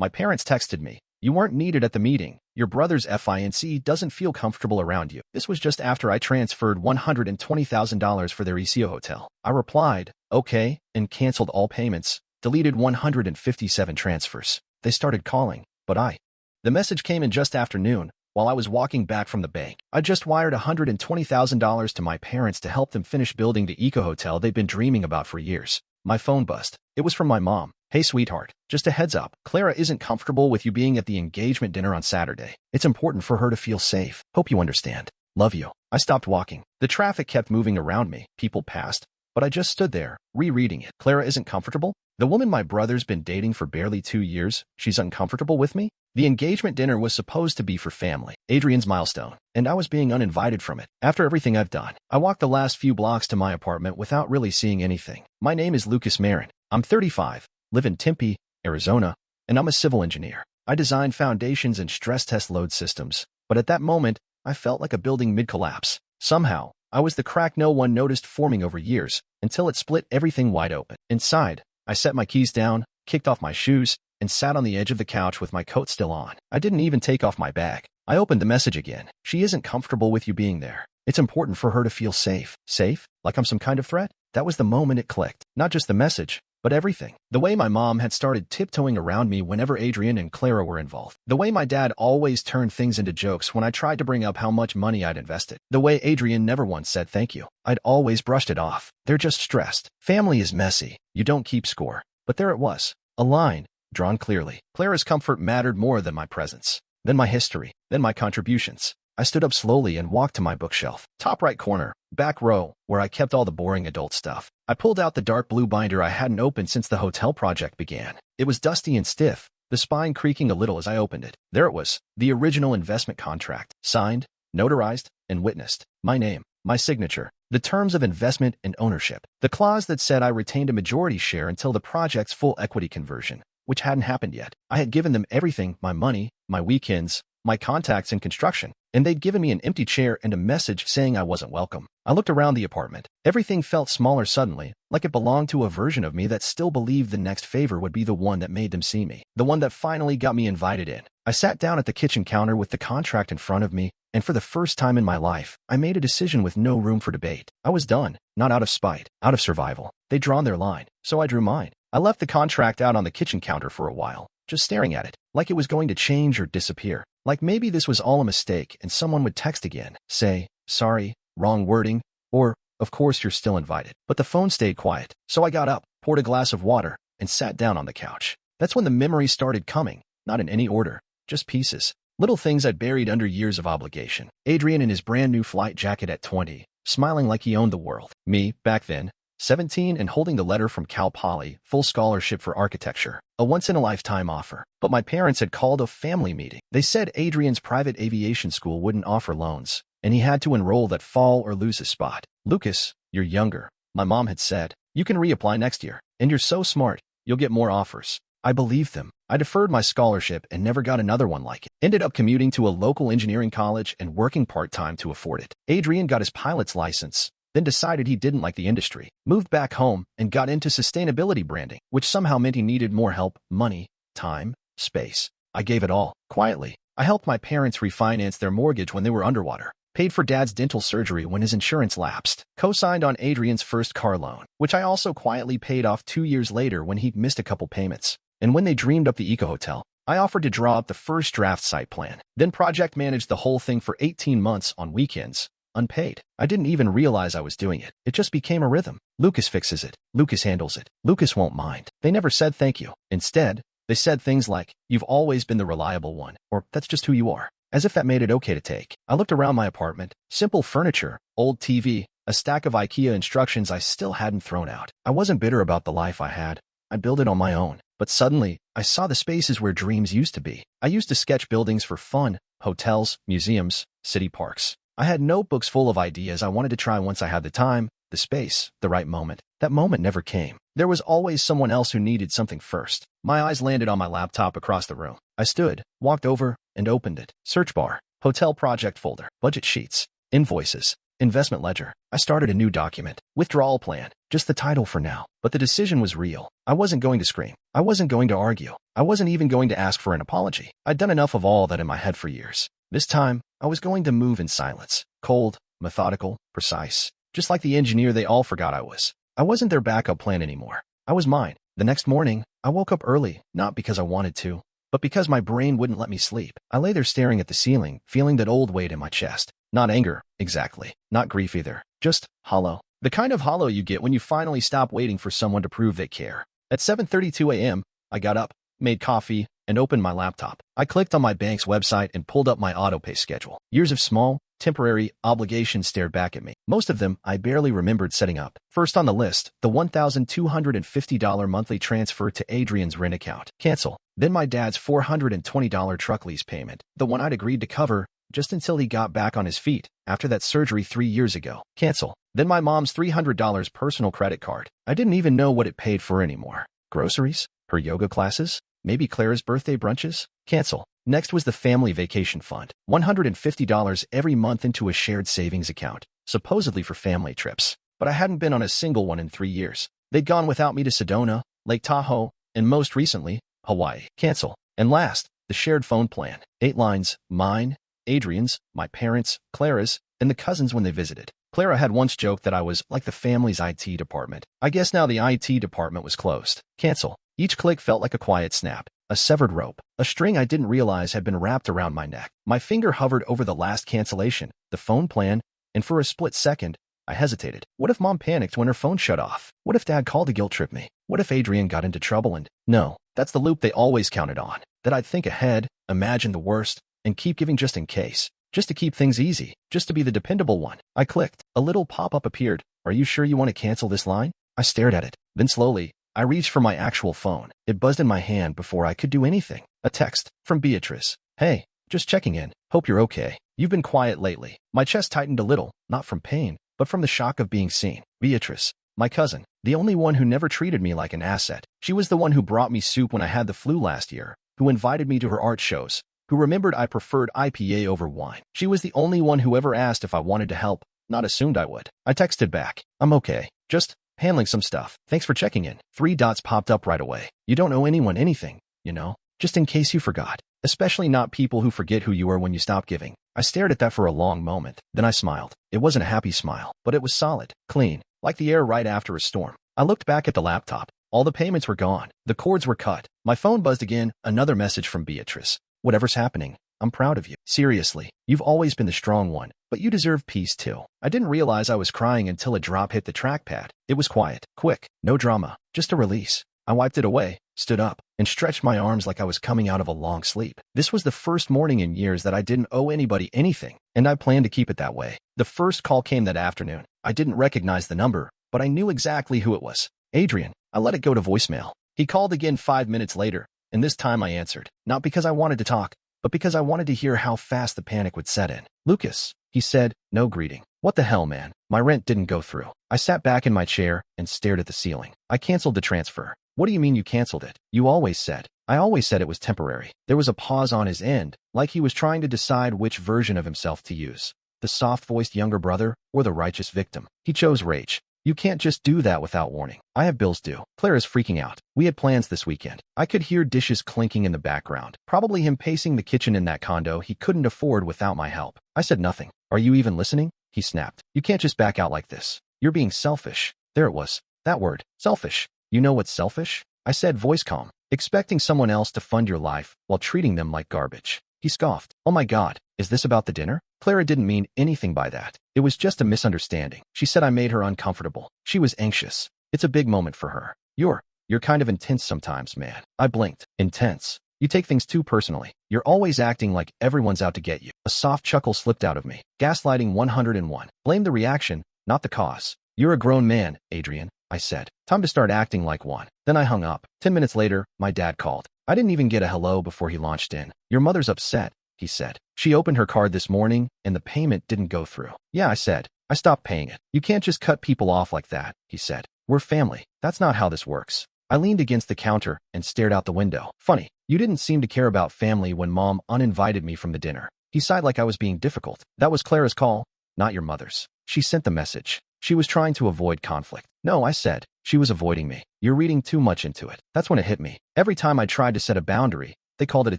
My parents texted me, "You weren't needed at the meeting. Your brother's FIANCÉE doesn't feel comfortable around you." This was just after I transferred $120,000 for their ECO hotel. I replied, "Okay," and canceled all payments, deleted 157 transfers. They started calling, but The message came in just after noon, while I was walking back from the bank. I just wired $120,000 to my parents to help them finish building the eco hotel they've been dreaming about for years. My phone buzzed. It was from my mom. "Hey, sweetheart, just a heads up. Clara isn't comfortable with you being at the engagement dinner on Saturday. It's important for her to feel safe. Hope you understand. Love you." I stopped walking. The traffic kept moving around me. People passed, but I just stood there, rereading it. Clara isn't comfortable? The woman my brother's been dating for barely 2 years, she's uncomfortable with me? The engagement dinner was supposed to be for family, Adrian's milestone, and I was being uninvited from it. After everything I've done, I walked the last few blocks to my apartment without really seeing anything. My name is Lucas Marin. I'm 35, live in Tempe, Arizona, and I'm a civil engineer. I design foundations and stress test load systems, but at that moment, I felt like a building mid-collapse. Somehow, I was the crack no one noticed forming over years, until it split everything wide open. Inside, I set my keys down, kicked off my shoes, and sat on the edge of the couch with my coat still on. I didn't even take off my bag. I opened the message again. "She isn't comfortable with you being there. It's important for her to feel safe." Safe? Like I'm some kind of threat? That was the moment it clicked. Not just the message, but everything. The way my mom had started tiptoeing around me whenever Adrian and Clara were involved. The way my dad always turned things into jokes when I tried to bring up how much money I'd invested. The way Adrian never once said thank you. I'd always brushed it off. "They're just stressed. Family is messy. You don't keep score." But there it was. A line, drawn clearly. Clara's comfort mattered more than my presence, than my history, than my contributions. I stood up slowly and walked to my bookshelf. Top right corner, back row, where I kept all the boring adult stuff. I pulled out the dark blue binder I hadn't opened since the hotel project began. It was dusty and stiff, the spine creaking a little as I opened it. There it was, the original investment contract, signed, notarized, and witnessed. My name, my signature, the terms of investment and ownership. The clause that said I retained a majority share until the project's full equity conversion, which hadn't happened yet. I had given them everything, my money, my weekends, my contacts in construction, and they'd given me an empty chair and a message saying I wasn't welcome. I looked around the apartment. Everything felt smaller suddenly, like it belonged to a version of me that still believed the next favor would be the one that made them see me, the one that finally got me invited in. I sat down at the kitchen counter with the contract in front of me, and for the first time in my life, I made a decision with no room for debate. I was done, not out of spite, out of survival. They'd drawn their line, so I drew mine. I left the contract out on the kitchen counter for a while, just staring at it, like it was going to change or disappear. Like maybe this was all a mistake and someone would text again, say, "Sorry, wrong wording," or, "Of course you're still invited." But the phone stayed quiet, so I got up, poured a glass of water, and sat down on the couch. That's when the memories started coming, not in any order, just pieces. Little things I'd buried under years of obligation. Adrian in his brand new flight jacket at 20, smiling like he owned the world. Me, back then, 17 and holding the letter from Cal Poly, full scholarship for architecture, a once-in-a-lifetime offer. But my parents had called a family meeting. They said Adrian's private aviation school wouldn't offer loans, and he had to enroll that fall or lose his spot. "Lucas, you're younger," my mom had said. "You can reapply next year, and you're so smart, you'll get more offers." I believed them. I deferred my scholarship and never got another one like it. Ended up commuting to a local engineering college and working part-time to afford it. Adrian got his pilot's license, then decided he didn't like the industry, moved back home, and got into sustainability branding, which somehow meant he needed more help, money, time, space. I gave it all, quietly. I helped my parents refinance their mortgage when they were underwater, paid for Dad's dental surgery when his insurance lapsed, co-signed on Adrian's first car loan, which I also quietly paid off 2 years later when he'd missed a couple payments. And when they dreamed up the eco hotel, I offered to draw up the first draft site plan, then project managed the whole thing for 18 months on weekends, unpaid. I didn't even realize I was doing it. It just became a rhythm. Lucas fixes it. Lucas handles it. Lucas won't mind. They never said thank you. Instead, they said things like, "You've always been the reliable one," or "That's just who you are," as if that made it okay to take. I looked around my apartment. Simple furniture, old TV, a stack of IKEA instructions I still hadn't thrown out. I wasn't bitter about the life I had. I built it on my own. But suddenly, I saw the spaces where dreams used to be. I used to sketch buildings for fun, hotels, museums, city parks. I had notebooks full of ideas I wanted to try once I had the time, the space, the right moment. That moment never came. There was always someone else who needed something first. My eyes landed on my laptop across the room. I stood, walked over, and opened it. Search bar, hotel project folder, budget sheets, invoices, investment ledger. I started a new document, withdrawal plan, just the title for now. But the decision was real. I wasn't going to scream. I wasn't going to argue. I wasn't even going to ask for an apology. I'd done enough of all that in my head for years. This time, I was going to move in silence. Cold, methodical, precise. Just like the engineer they all forgot I was. I wasn't their backup plan anymore. I was mine. The next morning, I woke up early, not because I wanted to, but because my brain wouldn't let me sleep. I lay there staring at the ceiling, feeling that old weight in my chest. Not anger, exactly. Not grief either. Just hollow. The kind of hollow you get when you finally stop waiting for someone to prove they care. At 7:32 a.m., I got up, made coffee, and opened my laptop. I clicked on my bank's website and pulled up my autopay schedule. Years of small, temporary obligations stared back at me. Most of them I barely remembered setting up. First on the list, the $1,250 monthly transfer to Adrian's rent account. Cancel. Then my dad's $420 truck lease payment, the one I'd agreed to cover just until he got back on his feet after that surgery 3 years ago. Cancel. Then my mom's $300 personal credit card. I didn't even know what it paid for anymore. Groceries? Her yoga classes? Maybe Clara's birthday brunches? Cancel. Next was the family vacation fund. $150 every month into a shared savings account, supposedly for family trips. But I hadn't been on a single one in 3 years. They'd gone without me to Sedona, Lake Tahoe, and most recently, Hawaii. Cancel. And last, the shared phone plan. 8 lines, mine, Adrian's, my parents', Clara's, and the cousins when they visited. Clara had once joked that I was like the family's IT department. I guess now the IT department was closed. Cancel. Each click felt like a quiet snap, a severed rope, a string I didn't realize had been wrapped around my neck. My finger hovered over the last cancellation, the phone plan, and for a split second, I hesitated. What if Mom panicked when her phone shut off? What if Dad called to guilt-trip me? What if Adrian got into trouble and... No, that's the loop they always counted on. That I'd think ahead, imagine the worst, and keep giving just in case. Just to keep things easy. Just to be the dependable one. I clicked. A little pop-up appeared. Are you sure you want to cancel this line? I stared at it. Then slowly, I reached for my actual phone. It buzzed in my hand before I could do anything. A text from Beatrice. Hey, just checking in. Hope you're okay. You've been quiet lately. My chest tightened a little, not from pain, but from the shock of being seen. Beatrice, my cousin, the only one who never treated me like an asset. She was the one who brought me soup when I had the flu last year, who invited me to her art shows, who remembered I preferred IPA over wine. She was the only one who ever asked if I wanted to help, not assumed I would. I texted back. I'm okay. Just handling some stuff. Thanks for checking in. 3 dots popped up right away. You don't owe anyone anything, you know? Just in case you forgot. Especially not people who forget who you are when you stop giving. I stared at that for a long moment. Then I smiled. It wasn't a happy smile, but it was solid, clean, like the air right after a storm. I looked back at the laptop. All the payments were gone. The cords were cut. My phone buzzed again. Another message from Beatrice. Whatever's happening, I'm proud of you. Seriously, you've always been the strong one, but you deserve peace too. I didn't realize I was crying until a drop hit the trackpad. It was quiet, quick, no drama, just a release. I wiped it away, stood up, and stretched my arms like I was coming out of a long sleep. This was the first morning in years that I didn't owe anybody anything, and I planned to keep it that way. The first call came that afternoon. I didn't recognize the number, but I knew exactly who it was. Adrian. I let it go to voicemail. He called again 5 minutes later, and this time I answered. Not because I wanted to talk, but because I wanted to hear how fast the panic would set in. Lucas, he said, no greeting. What the hell, man? My rent didn't go through. I sat back in my chair and stared at the ceiling. I canceled the transfer. What do you mean you canceled it? You always said. I always said it was temporary. There was a pause on his end, like he was trying to decide which version of himself to use. The soft-voiced younger brother or the righteous victim. He chose rage. You can't just do that without warning. I have bills due. Clara's freaking out. We had plans this weekend. I could hear dishes clinking in the background. Probably him pacing the kitchen in that condo he couldn't afford without my help. I said nothing. Are you even listening? He snapped. You can't just back out like this. You're being selfish. There it was. That word. Selfish. You know what's selfish? I said, voice calm. Expecting someone else to fund your life while treating them like garbage. He scoffed. Oh my God, is this about the dinner? Clara didn't mean anything by that. It was just a misunderstanding. She said I made her uncomfortable. She was anxious. It's a big moment for her. You're kind of intense sometimes, man. I blinked. Intense. You take things too personally. You're always acting like everyone's out to get you. A soft chuckle slipped out of me. Gaslighting 101. Blame the reaction, not the cause. You're a grown man, Adrian, I said. Time to start acting like one. Then I hung up. 10 minutes later, my dad called. I didn't even get a hello before he launched in. Your mother's upset, he said. She opened her card this morning, and the payment didn't go through. Yeah, I said. I stopped paying it. You can't just cut people off like that, he said. We're family. That's not how this works. I leaned against the counter and stared out the window. Funny, you didn't seem to care about family when Mom uninvited me from the dinner. He sighed like I was being difficult. That was Clara's call, not your mother's. She sent the message. She was trying to avoid conflict. No, I said. She was avoiding me. You're reading too much into it. That's when it hit me. Every time I tried to set a boundary, they called it a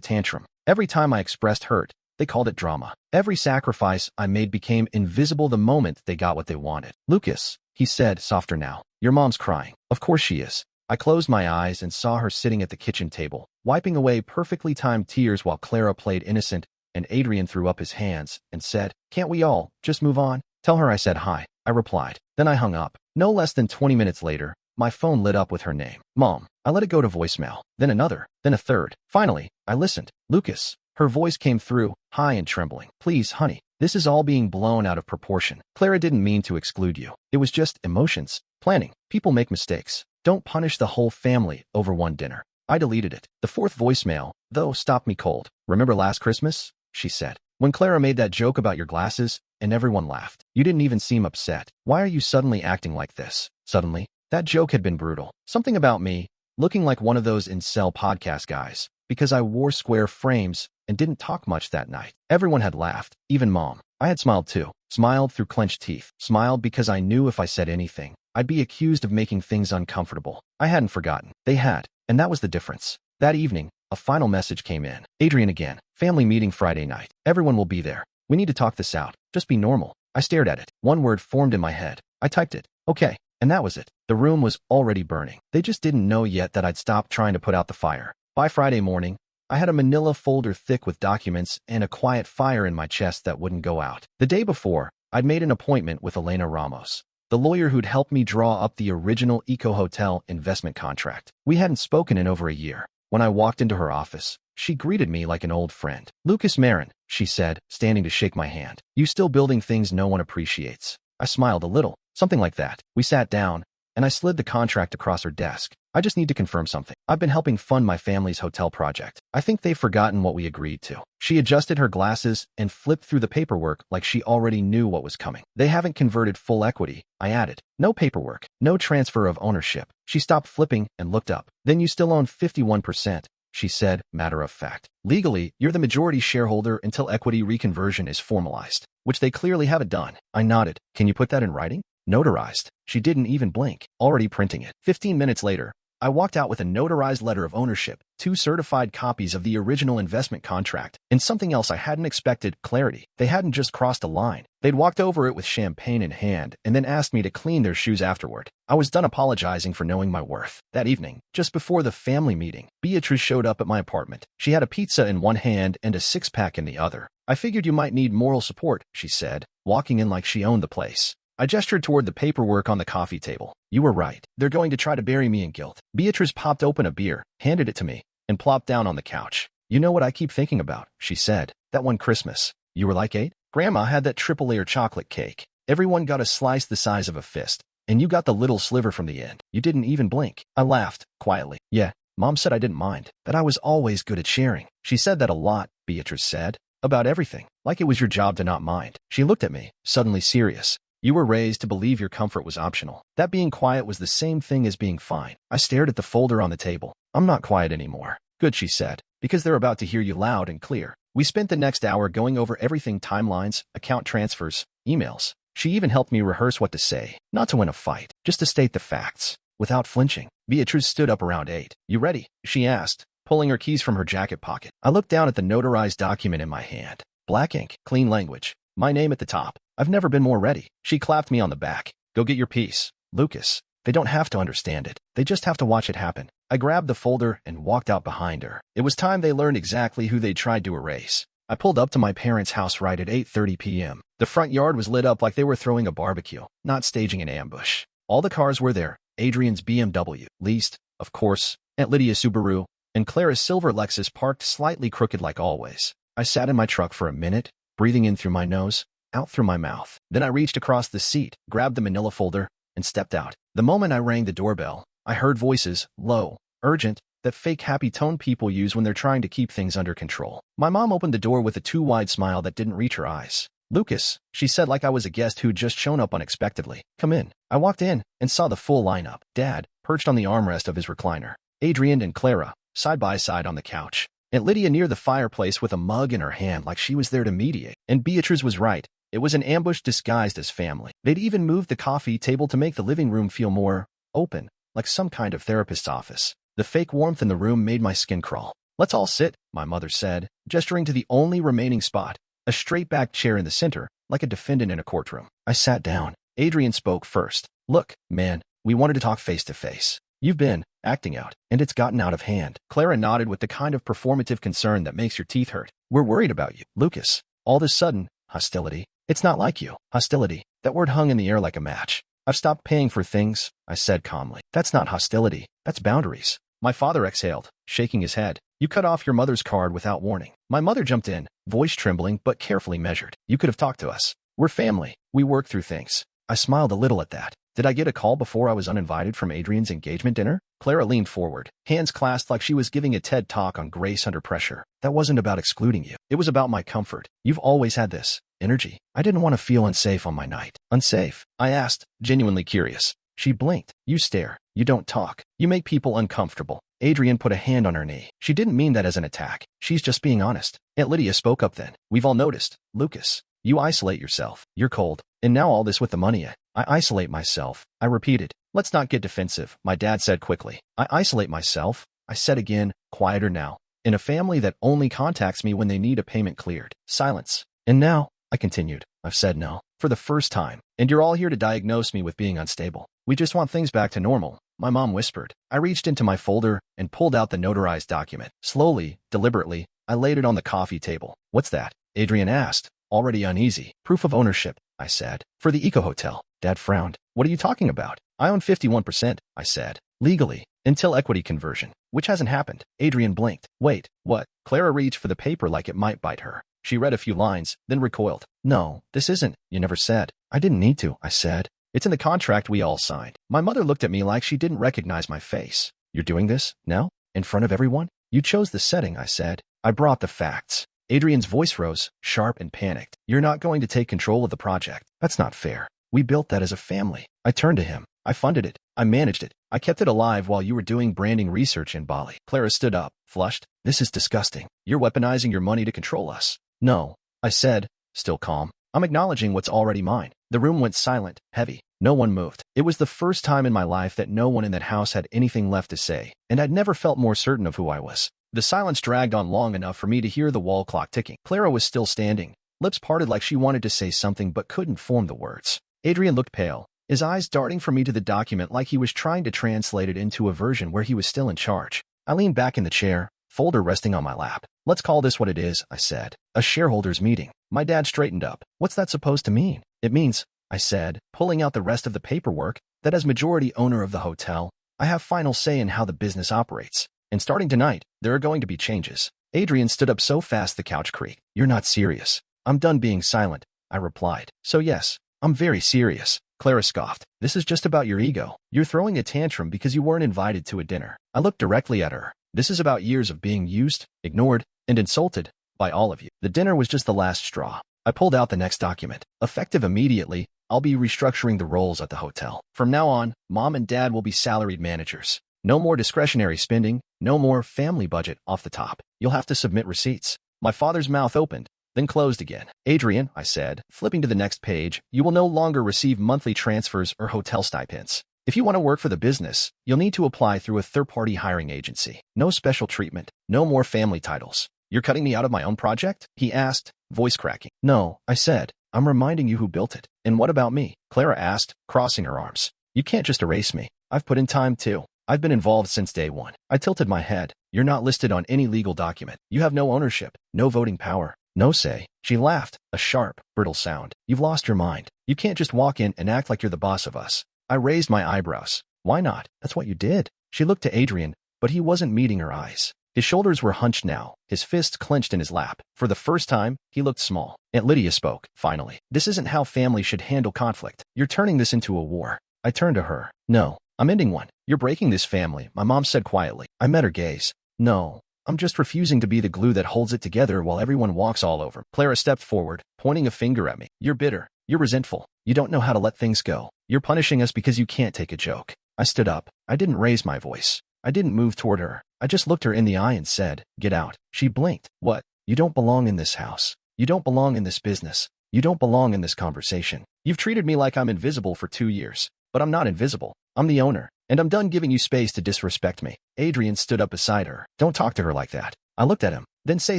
tantrum. Every time I expressed hurt, they called it drama. Every sacrifice I made became invisible the moment they got what they wanted. Lucas, he said, softer now. Your mom's crying. Of course she is. I closed my eyes and saw her sitting at the kitchen table, wiping away perfectly timed tears while Clara played innocent, and Adrian threw up his hands and said, "Can't we all just move on?" "Tell her I said hi," I replied. Then I hung up. No less than 20 minutes later, my phone lit up with her name. Mom. I let it go to voicemail, then another, then a third. Finally, I listened. Lucas. Her voice came through, high and trembling. "Please, honey, this is all being blown out of proportion. Clara didn't mean to exclude you. It was just emotions. Planning. People make mistakes. Don't punish the whole family over one dinner." I deleted it. The fourth voicemail, though, stopped me cold. "Remember last Christmas?" she said. "When Clara made that joke about your glasses, and everyone laughed. You didn't even seem upset. Why are you suddenly acting like this?" Suddenly, that joke had been brutal. Something about me, looking like one of those incel podcast guys, because I wore square frames and didn't talk much that night. Everyone had laughed, even Mom. I had smiled too. Smiled through clenched teeth. Smiled because I knew if I said anything, I'd be accused of making things uncomfortable. I hadn't forgotten. They had, and that was the difference. That evening, a final message came in. "Adrian again. Family meeting Friday night. Everyone will be there. We need to talk this out. Just be normal." I stared at it. One word formed in my head. I typed it. "Okay." And that was it. The room was already burning. They just didn't know yet that I'd stopped trying to put out the fire. By Friday morning, I had a manila folder thick with documents and a quiet fire in my chest that wouldn't go out. The day before, I'd made an appointment with Elena Ramos, the lawyer who'd helped me draw up the original Eco Hotel investment contract. We hadn't spoken in over a year. When I walked into her office, she greeted me like an old friend. "Lucas Marin," she said, standing to shake my hand. "You still building things no one appreciates." I smiled a little, something like that. We sat down, and I slid the contract across her desk. "I just need to confirm something. I've been helping fund my family's hotel project. I think they've forgotten what we agreed to." She adjusted her glasses and flipped through the paperwork like she already knew what was coming. "They haven't converted full equity," I added. "No paperwork, no transfer of ownership." She stopped flipping and looked up. "Then you still own 51%, she said, matter of fact. "Legally, you're the majority shareholder until equity reconversion is formalized, which they clearly haven't done." I nodded. "Can you put that in writing?" "Notarized." She didn't even blink. "Already printing it." 15 minutes later, I walked out with a notarized letter of ownership, 2 certified copies of the original investment contract, and something else I hadn't expected: clarity. They hadn't just crossed a line. They'd walked over it with champagne in hand and then asked me to clean their shoes afterward. I was done apologizing for knowing my worth. That evening, just before the family meeting, Beatrice showed up at my apartment. She had a pizza in one hand and a six-pack in the other. "I figured you might need moral support," she said, walking in like she owned the place. I gestured toward the paperwork on the coffee table. "You were right. They're going to try to bury me in guilt." Beatrice popped open a beer, handed it to me, and plopped down on the couch. "You know what I keep thinking about," she said. "That one Christmas. You were like 8? Grandma had that triple-layer chocolate cake. Everyone got a slice the size of a fist, and you got the little sliver from the end. You didn't even blink." I laughed, quietly. "Yeah, Mom said I didn't mind, that I was always good at sharing." "She said that a lot," Beatrice said. "About everything. Like it was your job to not mind." She looked at me, suddenly serious. "You were raised to believe your comfort was optional. That being quiet was the same thing as being fine." I stared at the folder on the table. "I'm not quiet anymore." "Good," she said, "because they're about to hear you loud and clear." We spent the next hour going over everything: timelines, account transfers, emails. She even helped me rehearse what to say, not to win a fight, just to state the facts, without flinching. Beatrice stood up around 8. "You ready?" she asked, pulling her keys from her jacket pocket. I looked down at the notarized document in my hand. Black ink, clean language, my name at the top. "I've never been more ready." She clapped me on the back. "Go get your piece, Lucas. They don't have to understand it. They just have to watch it happen." I grabbed the folder and walked out behind her. It was time they learned exactly who they tried to erase. I pulled up to my parents' house right at 8:30 p.m. The front yard was lit up like they were throwing a barbecue, not staging an ambush. All the cars were there. Adrian's BMW, leased, of course, Aunt Lydia's Subaru, and Clara's silver Lexus parked slightly crooked like always. I sat in my truck for a minute, breathing in through my nose, out through my mouth. Then I reached across the seat, grabbed the manila folder, and stepped out. The moment I rang the doorbell, I heard voices, low, urgent, that fake happy tone people use when they're trying to keep things under control. My mom opened the door with a too wide smile that didn't reach her eyes. "Lucas," she said like I was a guest who'd just shown up unexpectedly. "Come in." I walked in and saw the full lineup. Dad, perched on the armrest of his recliner. Adrian and Clara, side by side on the couch. Aunt Lydia near the fireplace with a mug in her hand like she was there to mediate. And Beatrice was right. It was an ambush disguised as family. They'd even moved the coffee table to make the living room feel more open, like some kind of therapist's office. The fake warmth in the room made my skin crawl. "Let's all sit," my mother said, gesturing to the only remaining spot, a straight-back chair in the center, like a defendant in a courtroom. I sat down. Adrian spoke first. "Look, man, we wanted to talk face-to-face. You've been acting out, and it's gotten out of hand." Clara nodded with the kind of performative concern that makes your teeth hurt. "We're worried about you, Lucas." All of a sudden, hostility. "It's not like you." Hostility. That word hung in the air like a match. "I've stopped paying for things," I said calmly. "That's not hostility. That's boundaries." My father exhaled, shaking his head. "You cut off your mother's card without warning." My mother jumped in, voice trembling but carefully measured. "You could have talked to us. We're family. We work through things." I smiled a little at that. Did I get a call before I was uninvited from Adrian's engagement dinner? Clara leaned forward, hands clasped like she was giving a TED talk on grace under pressure. "That wasn't about excluding you. It was about my comfort. You've always had this energy. I didn't want to feel unsafe on my night." "Unsafe?" I asked, genuinely curious. She blinked. "You stare. You don't talk. You make people uncomfortable." Adrian put a hand on her knee. She didn't mean that as an attack. She's just being honest. Aunt Lydia spoke up then. "We've all noticed. Lucas, you isolate yourself. You're cold. And now all this with the money." "I isolate myself," I repeated. "Let's not get defensive," my dad said quickly. "I isolate myself," I said again, quieter now. "In a family that only contacts me when they need a payment cleared." Silence. "And now," I continued, "I've said no. For the first time. And you're all here to diagnose me with being unstable. We just want things back to normal," my mom whispered. I reached into my folder and pulled out the notarized document. Slowly, deliberately, I laid it on the coffee table. "What's that?" Adrian asked, already uneasy. "Proof of ownership," I said. "For the eco-hotel." Dad frowned. "What are you talking about?" "I own 51%, I said. "Legally. Until equity conversion, which hasn't happened." Adrian blinked. "Wait, what?" Clara reached for the paper like it might bite her. She read a few lines, then recoiled. "No, this isn't. You never said." "I didn't need to," I said. "It's in the contract we all signed." My mother looked at me like she didn't recognize my face. "You're doing this? Now? In front of everyone?" "You chose the setting," I said. "I brought the facts." Adrian's voice rose, sharp and panicked. "You're not going to take control of the project. That's not fair. We built that as a family." I turned to him. "I funded it. I managed it. I kept it alive while you were doing branding research in Bali." Clara stood up, flushed. "This is disgusting. You're weaponizing your money to control us." "No," I said, still calm. "I'm acknowledging what's already mine." The room went silent, heavy. No one moved. It was the first time in my life that no one in that house had anything left to say, and I'd never felt more certain of who I was. The silence dragged on long enough for me to hear the wall clock ticking. Clara was still standing, lips parted like she wanted to say something but couldn't form the words. Adrian looked pale, his eyes darting from me to the document like he was trying to translate it into a version where he was still in charge. I leaned back in the chair, folder resting on my lap. "Let's call this what it is," I said. "A shareholders' meeting." My dad straightened up. "What's that supposed to mean?" "It means," I said, pulling out the rest of the paperwork, "that as majority owner of the hotel, I have final say in how the business operates. And starting tonight, there are going to be changes." Adrian stood up so fast the couch creaked. "You're not serious." "I'm done being silent," I replied. "So yes, I'm very serious." Clara scoffed. "This is just about your ego. You're throwing a tantrum because you weren't invited to a dinner." I looked directly at her. "This is about years of being used, ignored, and insulted by all of you. The dinner was just the last straw." I pulled out the next document. "Effective immediately, I'll be restructuring the roles at the hotel. From now on, Mom and Dad will be salaried managers. No more discretionary spending, no more family budget off the top. You'll have to submit receipts." My father's mouth opened, then closed again. "Adrian," I said, flipping to the next page, "you will no longer receive monthly transfers or hotel stipends. If you want to work for the business, you'll need to apply through a third-party hiring agency. No special treatment, no more family titles." "You're cutting me out of my own project?" he asked, voice cracking. "No," I said. "I'm reminding you who built it." "And what about me?" Clara asked, crossing her arms. "You can't just erase me. I've put in time too. I've been involved since day one." I tilted my head. "You're not listed on any legal document. You have no ownership, no voting power, no say." She laughed, a sharp, brittle sound. "You've lost your mind. You can't just walk in and act like you're the boss of us." I raised my eyebrows. "Why not? That's what you did." She looked to Adrian, but he wasn't meeting her eyes. His shoulders were hunched now, his fists clenched in his lap. For the first time, he looked small. Aunt Lydia spoke, finally. "This isn't how families should handle conflict. You're turning this into a war." I turned to her. "No, I'm ending one. You're breaking this family," my mom said quietly. I met her gaze. "No, I'm just refusing to be the glue that holds it together while everyone walks all over." Clara stepped forward, pointing a finger at me. "You're bitter. You're resentful. You don't know how to let things go. You're punishing us because you can't take a joke." I stood up. I didn't raise my voice. I didn't move toward her. I just looked her in the eye and said, "Get out." She blinked. "What?" "You don't belong in this house. You don't belong in this business. You don't belong in this conversation. You've treated me like I'm invisible for 2 years. But I'm not invisible. I'm the owner. And I'm done giving you space to disrespect me. Adrian stood up beside her. Don't talk to her like that. I looked at him. Then say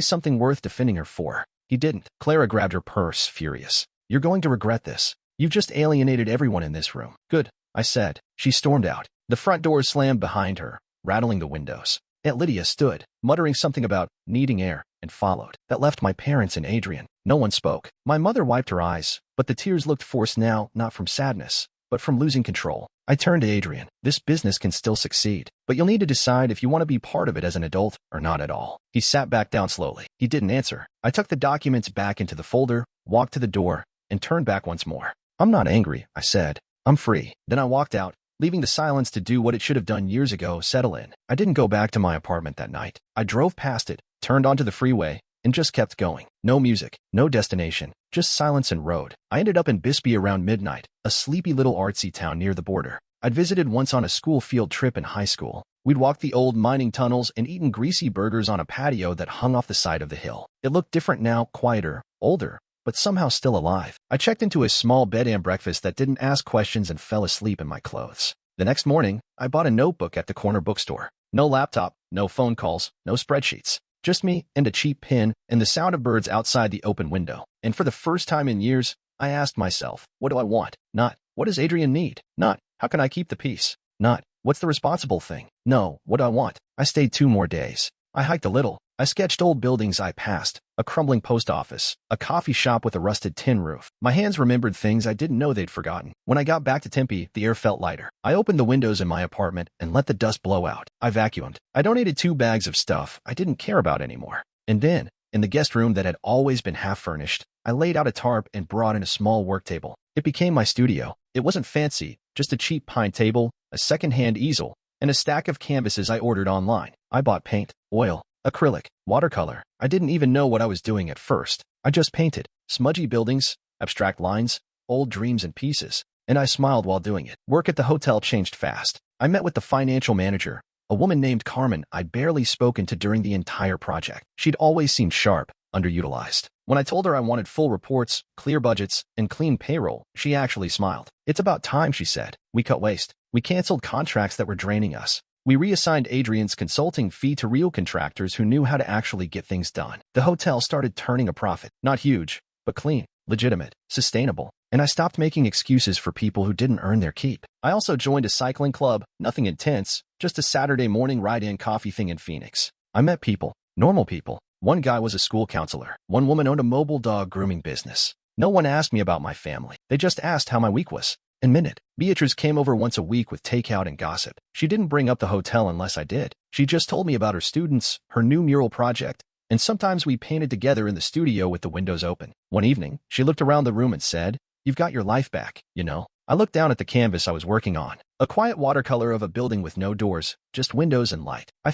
something worth defending her for. He didn't. Clara grabbed her purse, furious. You're going to regret this. You've just alienated everyone in this room. Good, I said. She stormed out. The front doors slammed behind her, rattling the windows. Aunt Lydia stood, muttering something about needing air, and followed. That left my parents and Adrian. No one spoke. My mother wiped her eyes, but the tears looked forced now, not from sadness, but from losing control. I turned to Adrian. This business can still succeed, but you'll need to decide if you want to be part of it as an adult or not at all. He sat back down slowly. He didn't answer. I tucked the documents back into the folder, walked to the door, and turned back once more. I'm not angry, I said. I'm free. Then I walked out, leaving the silence to do what it should have done years ago, settle in. I didn't go back to my apartment that night. I drove past it, turned onto the freeway, and just kept going. No music, no destination, just silence and road. I ended up in Bisbee around midnight, a sleepy little artsy town near the border. I'd visited once on a school field trip in high school. We'd walked the old mining tunnels and eaten greasy burgers on a patio that hung off the side of the hill. It looked different now, quieter, older, but somehow still alive. I checked into a small bed and breakfast that didn't ask questions and fell asleep in my clothes. The next morning, I bought a notebook at the corner bookstore. No laptop, no phone calls, no spreadsheets. Just me and a cheap pen and the sound of birds outside the open window. And for the first time in years, I asked myself, what do I want? Not, what does Adrian need? Not, how can I keep the peace? Not, what's the responsible thing? No, what do I want? I stayed 2 more days. I hiked a little. I sketched old buildings I passed, a crumbling post office, a coffee shop with a rusted tin roof. My hands remembered things I didn't know they'd forgotten. When I got back to Tempe, the air felt lighter. I opened the windows in my apartment and let the dust blow out. I vacuumed. I donated 2 bags of stuff I didn't care about anymore. And then, in the guest room that had always been half furnished, I laid out a tarp and brought in a small work table. It became my studio. It wasn't fancy, just a cheap pine table, a second-hand easel, and a stack of canvases I ordered online. I bought paint, oil, acrylic, watercolor. I didn't even know what I was doing at first. I just painted. Smudgy buildings, abstract lines, old dreams and pieces. And I smiled while doing it. Work at the hotel changed fast. I met with the financial manager, a woman named Carmen I'd barely spoken to during the entire project. She'd always seemed sharp, underutilized. When I told her I wanted full reports, clear budgets, and clean payroll, she actually smiled. It's about time, she said. We cut waste. We canceled contracts that were draining us. We reassigned Adrian's consulting fee to real contractors who knew how to actually get things done. The hotel started turning a profit. Not huge, but clean, legitimate, sustainable. And I stopped making excuses for people who didn't earn their keep. I also joined a cycling club, nothing intense, just a Saturday morning ride-in coffee thing in Phoenix. I met people, normal people. One guy was a school counselor. One woman owned a mobile dog grooming business. No one asked me about my family. They just asked how my week was. In minute, Beatrice came over once a week with takeout and gossip. She didn't bring up the hotel unless I did. She just told me about her students, her new mural project, and sometimes we painted together in the studio with the windows open. One evening, she looked around the room and said, "You've got your life back, you know." I looked down at the canvas I was working on, a quiet watercolor of a building with no doors, just windows and light. I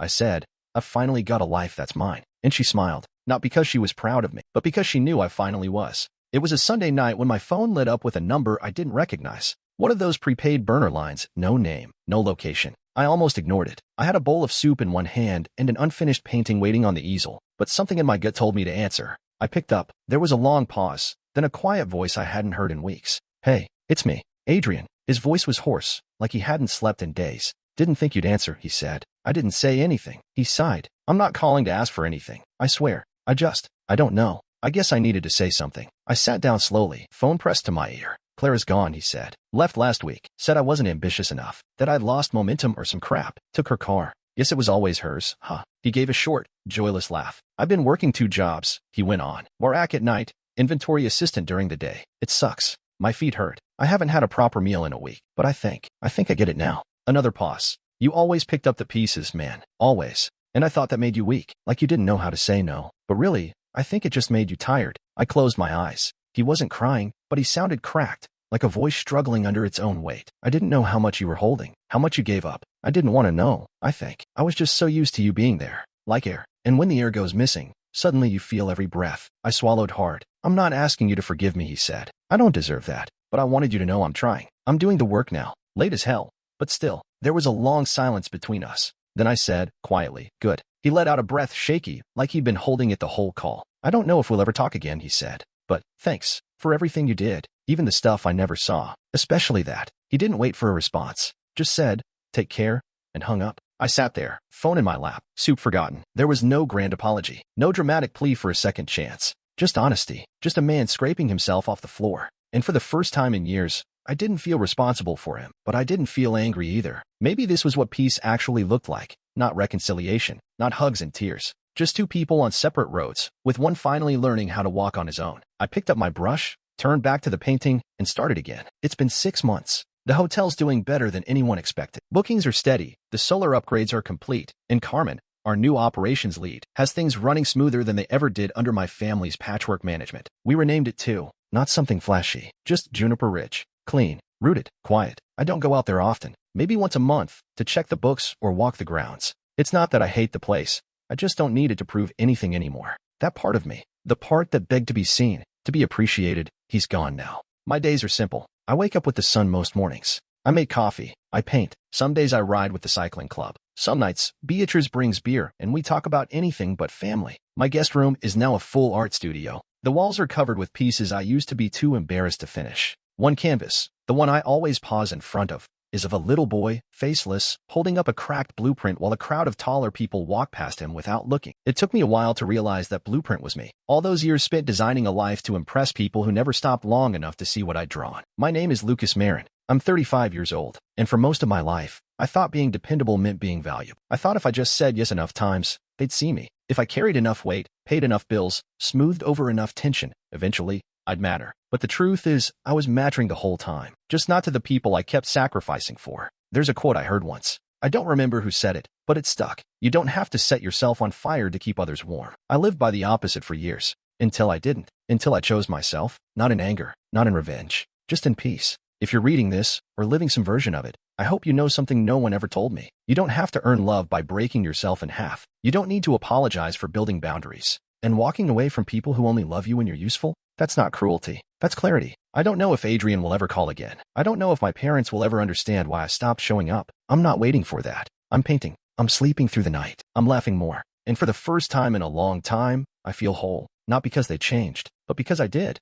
said, I've finally got a life that's mine. And she smiled, not because she was proud of me, but because she knew I finally was. It was a Sunday night when my phone lit up with a number I didn't recognize. One of those prepaid burner lines, no name, no location. I almost ignored it. I had a bowl of soup in one hand and an unfinished painting waiting on the easel, but something in my gut told me to answer. I picked up. There was a long pause, then a quiet voice I hadn't heard in weeks. "Hey, it's me, Adrian." His voice was hoarse, like he hadn't slept in days. "Didn't think you'd answer," he said. I didn't say anything. He sighed. "I'm not calling to ask for anything. I swear. I don't know. I guess I needed to say something." I sat down slowly, phone pressed to my ear. "Clara's gone," he said. "Left last week. Said I wasn't ambitious enough. That I'd lost momentum or some crap. Took her car. Guess it was always hers, huh?" He gave a short, joyless laugh. "I've been working 2 jobs," he went on. "Warrack at night, inventory assistant during the day. It sucks. My feet hurt. I haven't had a proper meal in a week. But I think I get it now." Another pause. "You always picked up the pieces, man. Always. And I thought that made you weak, like you didn't know how to say no. But really, I think it just made you tired." I closed my eyes. He wasn't crying, but he sounded cracked, like a voice struggling under its own weight. "I didn't know how much you were holding, how much you gave up. I didn't want to know, I think. I was just so used to you being there, like air. And when the air goes missing, suddenly you feel every breath." I swallowed hard. "I'm not asking you to forgive me," he said. "I don't deserve that. But I wanted you to know I'm trying. I'm doing the work now. Late as hell. But still." There was a long silence between us. Then I said, quietly, "Good." He let out a breath shaky, like he'd been holding it the whole call. "I don't know if we'll ever talk again," he said. but thanks for everything you did, even the stuff I never saw, especially that. He didn't wait for a response, just said, take care, and hung up. I sat there, phone in my lap, soup forgotten. There was no grand apology, no dramatic plea for a second chance, just honesty, just a man scraping himself off the floor. And for the first time in years, I didn't feel responsible for him, but I didn't feel angry either. Maybe this was what peace actually looked like, not reconciliation, not hugs and tears. Just two people on separate roads, with one finally learning how to walk on his own. I picked up my brush, turned back to the painting, and started again. It's been 6 months. The hotel's doing better than anyone expected. Bookings are steady, the solar upgrades are complete, and Carmen, our new operations lead, has things running smoother than they ever did under my family's patchwork management. We renamed it too. Not something flashy, just Juniper Ridge. Clean, rooted, quiet. I don't go out there often, maybe once a month, to check the books or walk the grounds. It's not that I hate the place. I just don't need it to prove anything anymore. That part of me, the part that begged to be seen, to be appreciated, he's gone now. My days are simple. I wake up with the sun most mornings. I make coffee. I paint. Some days I ride with the cycling club. Some nights, Beatrice brings beer and we talk about anything but family. My guest room is now a full art studio. The walls are covered with pieces I used to be too embarrassed to finish. One canvas, the one I always pause in front of, is of a little boy, faceless, holding up a cracked blueprint while a crowd of taller people walk past him without looking. It took me a while to realize that blueprint was me. All those years spent designing a life to impress people who never stopped long enough to see what I'd drawn. My name is Lucas Marin. I'm 35 years old, and for most of my life, I thought being dependable meant being valuable. I thought if I just said yes enough times, they'd see me. If I carried enough weight, paid enough bills, smoothed over enough tension, eventually, I'd matter. But the truth is, I was mattering the whole time, just not to the people I kept sacrificing for. There's a quote I heard once. I don't remember who said it, but it stuck. You don't have to set yourself on fire to keep others warm. I lived by the opposite for years, until I didn't, until I chose myself, not in anger, not in revenge, just in peace. If you're reading this, or living some version of it, I hope you know something no one ever told me. You don't have to earn love by breaking yourself in half. You don't need to apologize for building boundaries. And walking away from people who only love you when you're useful? That's not cruelty. That's clarity. I don't know if Adrian will ever call again. I don't know if my parents will ever understand why I stopped showing up. I'm not waiting for that. I'm painting. I'm sleeping through the night. I'm laughing more. And for the first time in a long time, I feel whole. Not because they changed, but because I did.